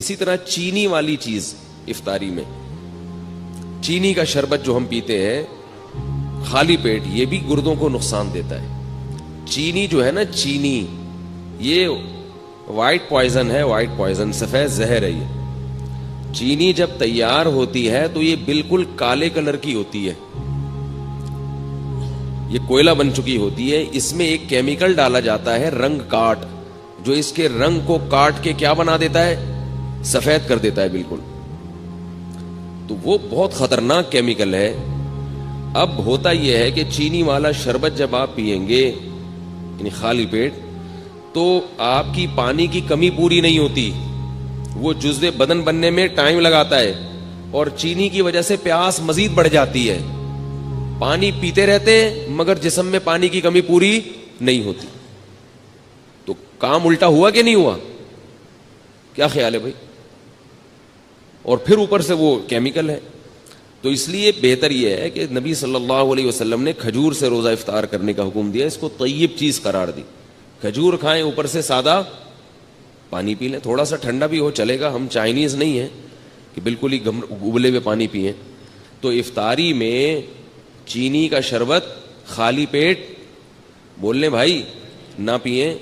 اسی طرح چینی والی چیز افطاری میں، چینی کا شربت جو ہم پیتے ہیں خالی پیٹ، یہ بھی گردوں کو نقصان دیتا ہے۔ چینی جو ہے نا، چینی یہ وائٹ پوائزن ہے، وائٹ پوائزن، سفید زہر ہے۔ یہ چینی جب تیار ہوتی ہے تو یہ بالکل کالے کلر کی ہوتی ہے، یہ کوئلہ بن چکی ہوتی ہے۔ اس میں ایک کیمیکل ڈالا جاتا ہے رنگ کاٹ، جو اس کے رنگ کو کاٹ کے کیا بنا دیتا ہے، سفید کر دیتا ہے بالکل۔ تو وہ بہت خطرناک کیمیکل ہے۔ اب ہوتا یہ ہے کہ چینی والا شربت جب آپ پیئیں گے یعنی خالی پیٹ، تو آپ کی پانی کی کمی پوری نہیں ہوتی، وہ جزو بدن بننے میں ٹائم لگاتا ہے، اور چینی کی وجہ سے پیاس مزید بڑھ جاتی ہے۔ پانی پیتے رہتے ہیں مگر جسم میں پانی کی کمی پوری نہیں ہوتی۔ تو کام الٹا ہوا کہ نہیں ہوا؟ کیا خیال ہے بھائی؟ اور پھر اوپر سے وہ کیمیکل ہے۔ تو اس لیے بہتر یہ ہے کہ نبی صلی اللہ علیہ وسلم نے کھجور سے روزہ افطار کرنے کا حکم دیا، اس کو طیب چیز قرار دی۔ کھجور کھائیں، اوپر سے سادہ پانی پی لیں، تھوڑا سا ٹھنڈا بھی ہو چلے گا، ہم چائنیز نہیں ہیں کہ بالکل ہی ابلے ہوئے پانی پئیں۔ تو افطاری میں چینی کا شربت خالی پیٹ بول لیں بھائی نہ پئیں،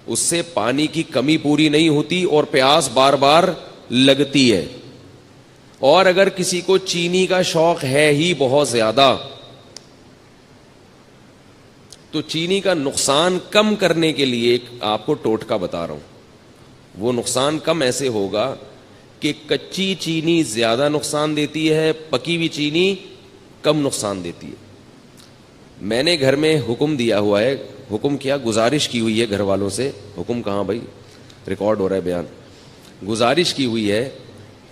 اس سے پانی کی کمی پوری نہیں ہوتی اور پیاس بار بار لگتی ہے۔ اور اگر کسی کو چینی کا شوق ہے ہی بہت زیادہ، تو چینی کا نقصان کم کرنے کے لیے ایک آپ کو ٹوٹکا بتا رہا ہوں۔ وہ نقصان کم ایسے ہوگا کہ کچی چینی زیادہ نقصان دیتی ہے، پکی ہوئی چینی کم نقصان دیتی ہے۔ میں نے گھر میں حکم دیا ہوا ہے، حکم کیا، گزارش کی ہوئی ہے گھر والوں سے، حکم کہاں بھائی، ریکارڈ ہو رہا ہے بیان، گزارش کی ہوئی ہے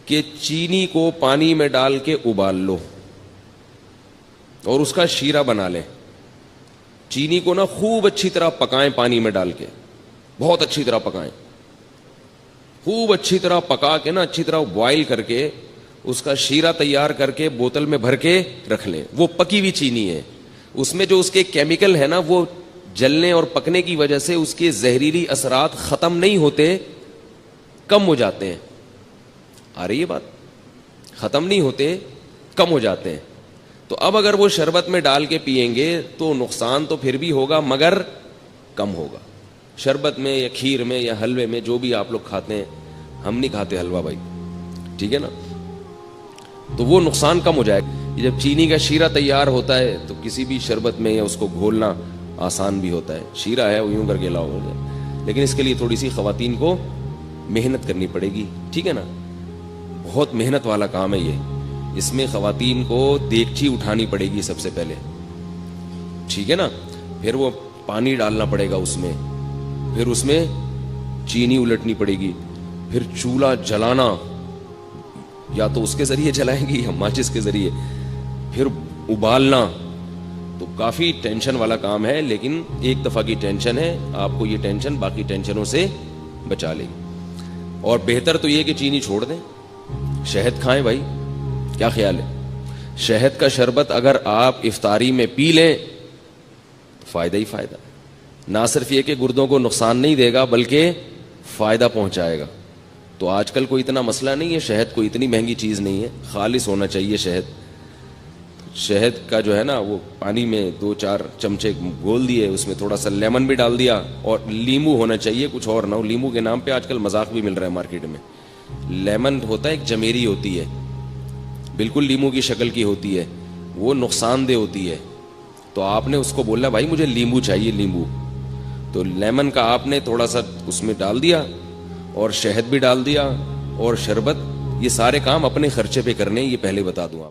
کہ چینی کو پانی میں ڈال کے ابال لو اور اس کا شیرہ بنا لیں۔ چینی کو نا خوب اچھی طرح پکائیں، پانی میں ڈال کے بہت اچھی طرح پکائیں، خوب اچھی طرح پکا کے نا اچھی طرح بوائل کر کے اس کا شیرہ تیار کر کے بوتل میں بھر کے رکھ لیں۔ وہ پکی ہوئی چینی ہے، اس میں جو اس کے کیمیکل ہے نا، وہ جلنے اور پکنے کی وجہ سے اس کے زہریلی اثرات ختم نہیں ہوتے، کم ہو جاتے ہیں۔ آ رہی ہے بات؟ ختم نہیں ہوتے، کم ہو جاتے ہیں۔ تو اب اگر وہ شربت میں ڈال کے پیئیں گے تو نقصان تو پھر بھی ہوگا مگر کم ہوگا۔ شربت میں یا کھیر میں یا حلوے میں، جو بھی آپ لوگ کھاتے ہیں، ہم نہیں کھاتے حلوہ بھائی، ٹھیک ہے نا، تو وہ نقصان کم ہو جائے گا۔ جب چینی کا شیرہ تیار ہوتا ہے تو کسی بھی شربت میں یا اس کو گھولنا آسان بھی ہوتا ہے۔ شیرہ ہے وہ یوں کر کے لاؤ ہو جائے، لیکن اس کے لیے تھوڑی سی خواتین کو محنت کرنی پڑے گی، ٹھیک ہے نا، بہت محنت والا کام ہے یہ۔ اس میں خواتین کو دیگچی اٹھانی پڑے گی سب سے پہلے، ٹھیک ہے نا، پھر وہ پانی ڈالنا پڑے گا اس میں، پھر اس میں چینی الٹنی پڑے گی، پھر چولہا جلانا، یا تو اس کے ذریعے جلائیں گی یا ماچس کے ذریعے، پھر ابالنا۔ تو کافی ٹینشن والا کام ہے، لیکن ایک دفعہ کی ٹینشن ہے، آپ کو یہ ٹینشن باقی ٹینشنوں سے بچا لے گی۔ اور بہتر تو یہ کہ چینی چھوڑ دیں، شہد کھائیں بھائی، کیا خیال ہے؟ شہد کا شربت اگر آپ افطاری میں پی لیں تو فائدہ ہی فائدہ، نہ صرف یہ کہ گردوں کو نقصان نہیں دے گا بلکہ فائدہ پہنچائے گا۔ تو آج کل کوئی اتنا مسئلہ نہیں ہے، شہد کوئی اتنی مہنگی چیز نہیں ہے، خالص ہونا چاہیے شہد۔ شہد کا جو ہے نا، وہ پانی میں 2-4 چمچے گھول دیے، اس میں تھوڑا سا لیمن بھی ڈال دیا، اور لیمو ہونا چاہیے، کچھ اور نہ ہو۔ لیمو کے نام پہ آج کل مذاق بھی مل رہا ہے مارکیٹ میں۔ لیمن ہوتا ہے ایک جمیری ہوتی ہے، بالکل لیمو کی شکل کی ہوتی ہے، وہ نقصان دہ ہوتی ہے۔ تو آپ نے اس کو بولا بھائی مجھے لیمو چاہیے، لیمو، تو لیمن کا آپ نے تھوڑا سا اس میں ڈال دیا، اور شہد بھی ڈال دیا، اور شربت، یہ سارے کام اپنے خرچے پہ کرنے، یہ پہلے بتا دوں آپ۔